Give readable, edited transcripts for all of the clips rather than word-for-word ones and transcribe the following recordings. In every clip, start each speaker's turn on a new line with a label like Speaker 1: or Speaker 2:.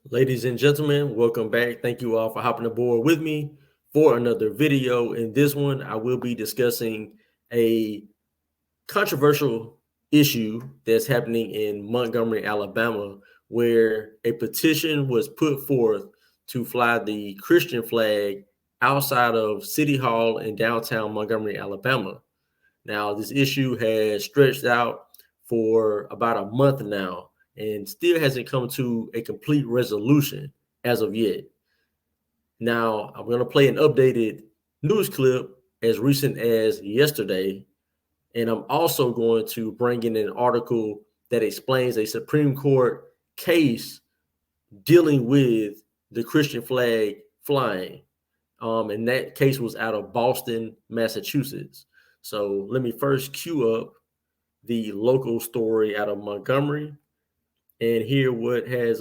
Speaker 1: Ladies and gentlemen, welcome back. Thank you all for hopping aboard with me for another video. In this one, I will be discussing a controversial issue that's happening in Montgomery, Alabama, where a petition was put forth to fly the Christian flag outside of City Hall in downtown Montgomery, Alabama. Now, this issue has stretched out for about a month now and still hasn't come to a complete resolution as of yet. Now, I'm going to play an updated news clip as recent as yesterday, and I'm also going to bring in an article that explains a Supreme Court case dealing with the Christian flag flying. And that case was out of Boston, Massachusetts. So let me first cue up the local story out of Montgomery and hear what has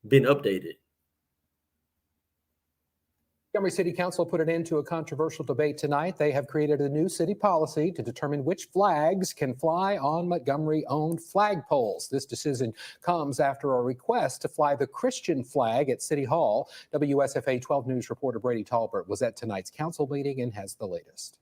Speaker 1: been updated.
Speaker 2: Montgomery City Council put an end to a controversial debate tonight. They have created a new city policy to determine which flags can fly on Montgomery-owned flagpoles. This decision comes after a request to fly the Christian flag at City Hall. WSFA 12 News reporter Brady Talbert was at tonight's council meeting and has the latest.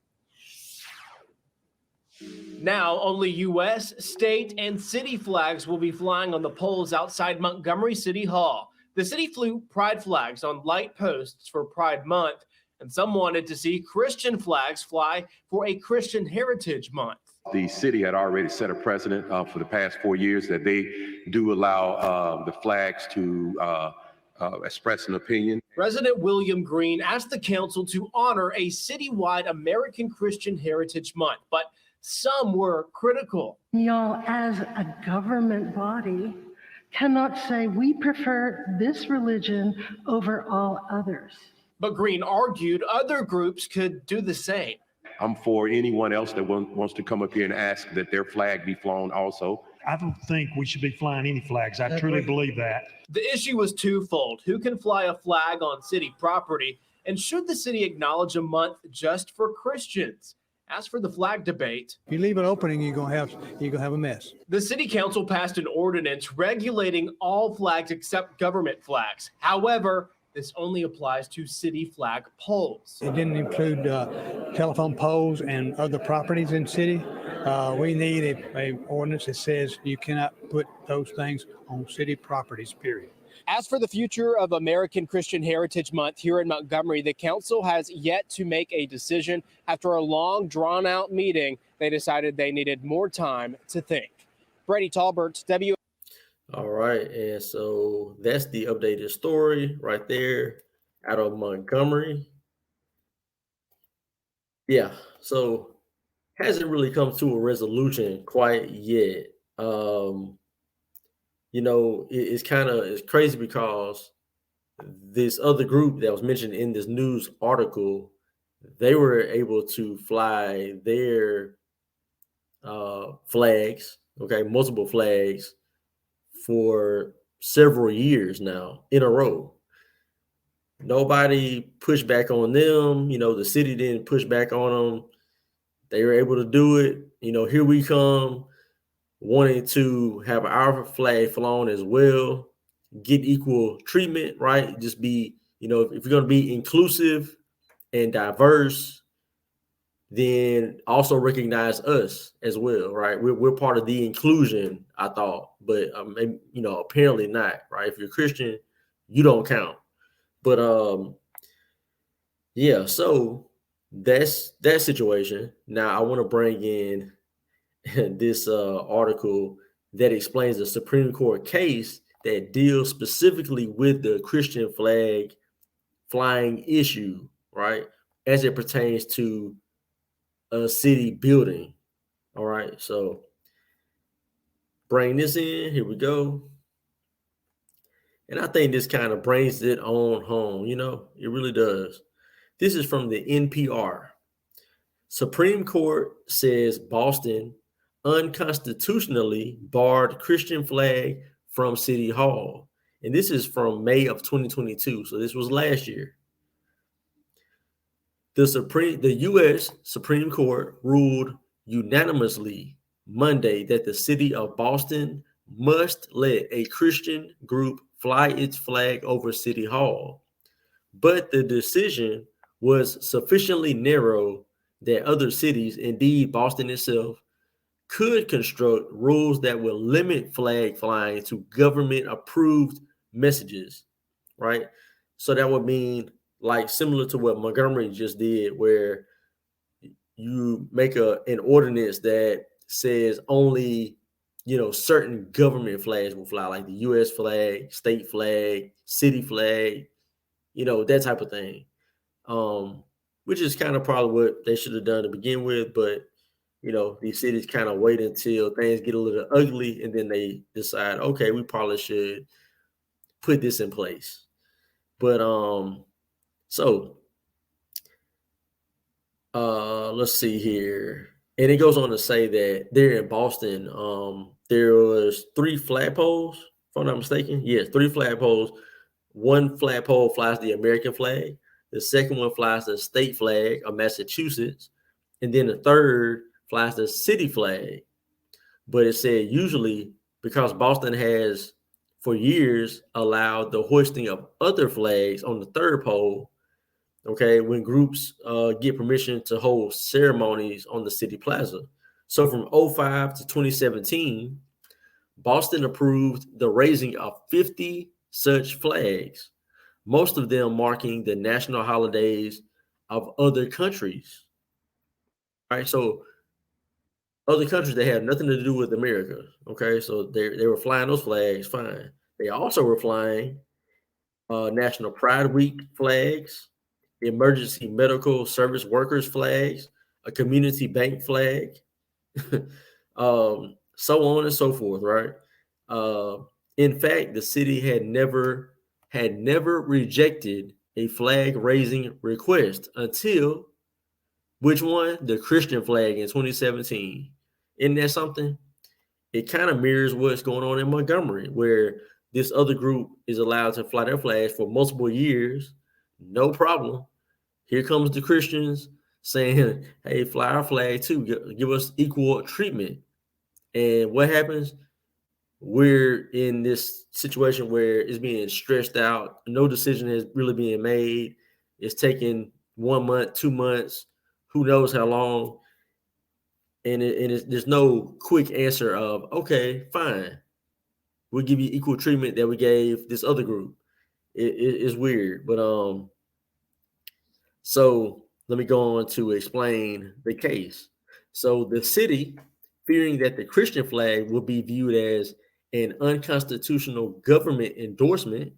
Speaker 3: Now, only U.S., state, and city flags will be flying on the poles outside Montgomery City Hall. The city flew pride flags on light posts for Pride Month, and some wanted to see Christian flags fly for a Christian Heritage Month.
Speaker 4: The city had already set a precedent for the past 4 years that they do allow the flags to express an opinion.
Speaker 3: President William Green asked the council to honor a citywide American Christian Heritage Month, but some were critical.
Speaker 5: Y'all, as a government body, cannot say we prefer this religion over all others.
Speaker 3: But Green argued other groups could do the same.
Speaker 4: I'm for anyone else that wants to come up here and ask that their flag be flown also.
Speaker 6: I don't think we should be flying any flags. I truly believe that.
Speaker 3: The issue was twofold. Who can fly a flag on city property? And should the city acknowledge a month just for Christians? As for the flag debate,
Speaker 7: if you leave it opening, you're gonna have a mess.
Speaker 3: The city council passed an ordinance regulating all flags except government flags. However, this only applies to city flag poles.
Speaker 7: It didn't include telephone poles and other properties in city. We need a ordinance that says you cannot put those things on city properties, period.
Speaker 3: As for the future of American Christian Heritage Month here in Montgomery, the council has yet to make a decision. After a long, drawn-out meeting, they decided they needed more time to think. Brady Talbert, W.
Speaker 1: All right, and so that's the updated story right there out of Montgomery. Yeah, so hasn't really come to a resolution quite yet. You know, it's crazy because this other group that was mentioned in this news article, they were able to fly their flags, multiple flags for several years now in a row. Nobody pushed back on them. You know, the city didn't push back on them. They were able to do it. You know, here we come, wanting to have our flag flown as well, get equal treatment, right? Just be, you know, if you're going to be inclusive and diverse, then also recognize us as well, right? We're part of the inclusion, I thought, but you know, apparently not, right? If you're Christian, you don't count. But yeah, so that's that situation. Now I want to bring in this article that explains the Supreme Court case that deals specifically with the Christian flag flying issue, right, as it pertains to a city building. All right, so bring this in. Here we go. And I think this kind of brings it on home, you know, it really does. This is from the NPR. Supreme Court says Boston unconstitutionally barred Christian flag from City Hall. And this is from May of 2022. So this was last year. The U.S. Supreme Court ruled unanimously Monday that the city of Boston must let a Christian group fly its flag over City Hall. But the decision was sufficiently narrow that other cities, indeed Boston itself, could construct rules that would limit flag flying to government-approved messages, right? So that would mean like similar to what Montgomery just did, where you make an ordinance that says only, certain government flags will fly, like the U.S. flag, state flag, city flag, that type of thing. Which is kind of probably what they should have done to begin with, but these cities kind of wait until things get a little ugly and then they decide, okay, we probably should put this in place. But so let's see here. And it goes on to say that there in Boston, there was 3 flagpoles, if I'm not mistaken. Yes, 3 flagpoles. One flagpole flies the American flag. The second one flies the state flag of Massachusetts. And then the third flies the city flag. But it said usually, because Boston has for years allowed the hoisting of other flags on the third pole, okay, when groups get permission to hold ceremonies on the city plaza. So from 2005 to 2017, Boston approved the raising of 50 such flags, most of them marking the national holidays of other countries. All right, so other countries that have nothing to do with America. Okay, so they were flying those flags, fine. They also were flying National Pride Week flags, emergency medical service workers flags, a community bank flag, so on and so forth, right? In fact, the city had never rejected a flag raising request until which one? The Christian flag in 2017. Isn't that something? It kind of mirrors what's going on in Montgomery, where this other group is allowed to fly their flags for multiple years, no problem. Here comes the Christians saying, hey, fly our flag too, give us equal treatment. And what happens? We're in this situation where it's being stretched out. No decision is really being made. It's taking 1 month, 2 months, who knows how long. And there's no quick answer of, okay, fine, we'll give you equal treatment that we gave this other group. It's weird, but so let me go on to explain the case. So the city, fearing that the Christian flag would be viewed as an unconstitutional government endorsement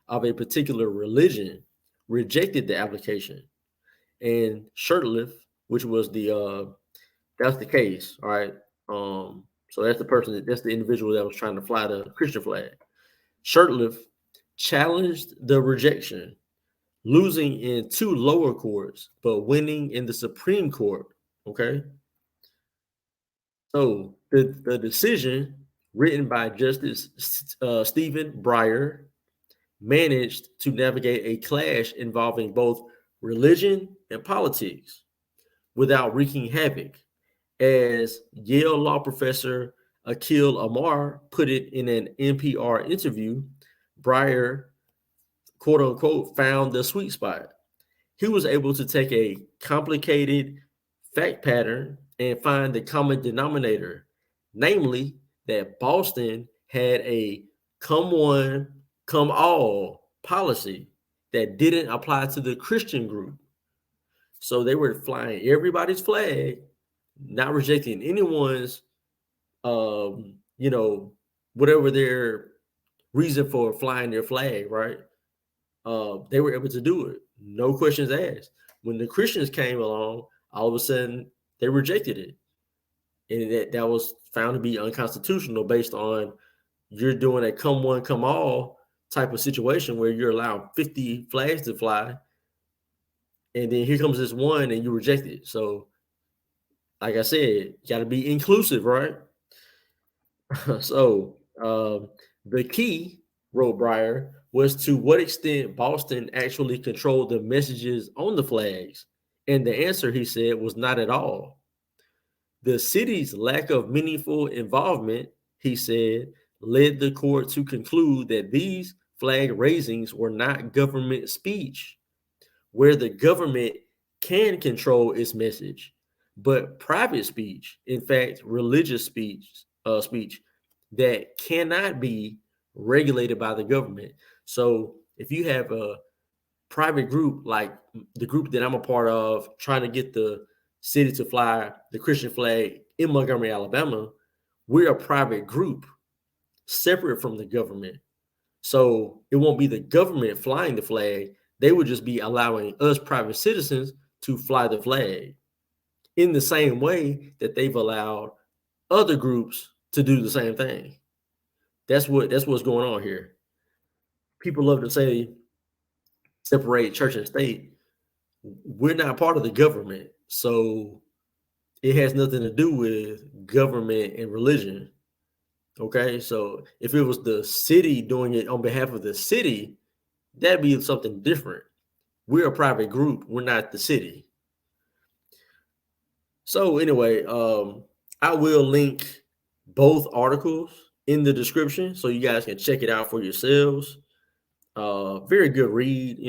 Speaker 1: of a particular religion, rejected the application. And Shirtliff, which was that's the case, all right. So that's the individual that was trying to fly the Christian flag. Shirtliff challenged the rejection, losing in 2 lower courts, but winning in the Supreme Court. Okay. So the decision, written by Justice Stephen Breyer, managed to navigate a clash involving both religion and politics without wreaking havoc. As Yale law professor Akhil Amar put it in an NPR interview, Breyer, quote unquote, found the sweet spot. He was able to take a complicated fact pattern and find the common denominator, namely that Boston had a come one, come all policy that didn't apply to the Christian group. So they were flying everybody's flag, not rejecting anyone's, whatever their reason for flying their flag, right? They were able to do it. No questions asked. When the Christians came along, all of a sudden they rejected it. And that was found to be unconstitutional based on you're doing a come one, come all type of situation where you're allowing 50 flags to fly. And then here comes this one and you reject it. So, like I said, you got to be inclusive, right? So the key, wrote Breyer, was to what extent Boston actually controlled the messages on the flags. And the answer, he said, was not at all. The city's lack of meaningful involvement, he said, led the court to conclude that these flag raisings were not government speech, where the government can control its message, but private speech, in fact, religious speech that cannot be regulated by the government. So if you have a private group like the group that I'm a part of, trying to get the city to fly the Christian flag in Montgomery, Alabama, we're a private group separate from the government. So it won't be the government flying the flag. They would just be allowing us private citizens to fly the flag in the same way that they've allowed other groups to do the same thing. That's what's going on here. People love to say separate church and state. We're not part of the government, so it has nothing to do with government and religion. Okay, so if it was the city doing it on behalf of the city, that'd be something different. We're a private group. We're not the city. So anyway, I will link both articles in the description so you guys can check it out for yourselves. Very good read.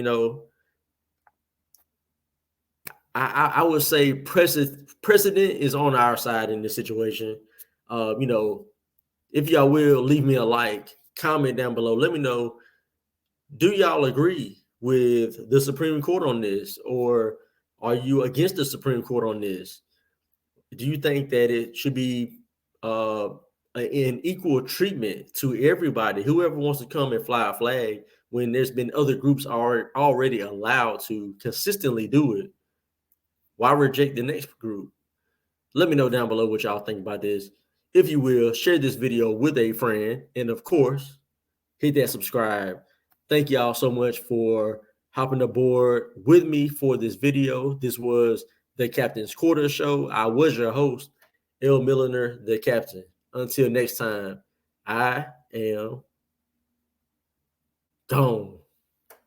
Speaker 1: I would say precedent is on our side in this situation. If y'all will leave me a like, comment down below. Let me know, do y'all agree with the Supreme Court on this, or are you against the Supreme Court on this? Do you think that it should be an equal treatment to everybody, whoever wants to come and fly a flag, when there's been other groups are already allowed to consistently do it? Why reject the next group? Let me know down below what y'all think about this. If you will, share this video with a friend. And of course, hit that subscribe. Thank y'all so much for hopping aboard with me for this video. This was the Captain's Quarter Show. I was your host, L. Milliner, the Captain. Until next time, I am gone.